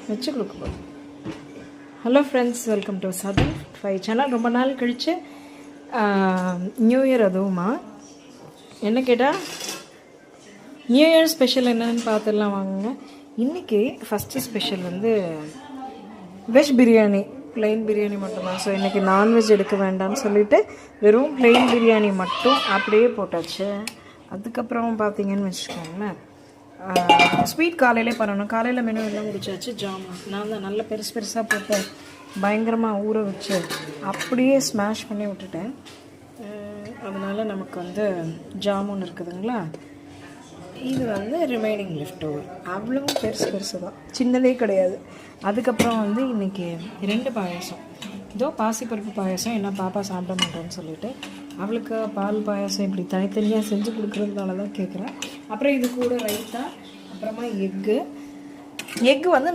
வச்சு கொடுக்க போகிறோம். Hello friends, welcome to Sathan five channel. ரொம்ப நாள் கழித்து நியூ இயர், அதுவுமா என்ன கேட்டால் நியூ இயர் ஸ்பெஷல் என்னன்னு பார்த்துடலாம் வாங்குங்க. இன்றைக்கி ஃபஸ்ட்டு ஸ்பெஷல் வந்து வெஜ் பிரியாணி, ப்ளெயின் பிரியாணி மட்டும்தான். ஸோ இன்றைக்கி நான்வெஜ் எடுக்க வேண்டாம்னு சொல்லிவிட்டு வெறும் ப்ளெயின் பிரியாணி மட்டும் அப்படியே போட்டாச்சு. அதுக்கப்புறம் பார்த்தீங்கன்னு வச்சுக்கோங்களேன், ஸ்வீட் காலையிலே பண்ணணும். காலையில் மெனு எல்லாம் முடிச்சாச்சு. ஜாமுன் நான் தான் நல்ல பெருசாக போட்டு பயங்கரமாக ஊற வச்சு அப்படியே ஸ்மாஷ் பண்ணி விட்டுட்டேன். அதனால் நமக்கு வந்து ஜாமுன் இருக்குதுங்களா, இது வந்து ரிமைனிங் லெஃப்ட் ஓவர். அவ்வளவும் பெருசு தான், சின்னதே கிடையாது. அதுக்கப்புறம் வந்து இன்றைக்கி 2 பாயாசம். இதோ பாசிப்பருப்பு பாயாசம், என்ன பாப்பா சாப்பிட மாட்டேன்னு சொல்லிவிட்டு அவளுக்கு பால் பாயாசம் இப்படி தனித்தனியாக செஞ்சு கொடுக்குறதுனால தான் கேட்குறேன். அப்புறம் இது கூட ரைத்தா, அப்புறமா எக்கு வந்து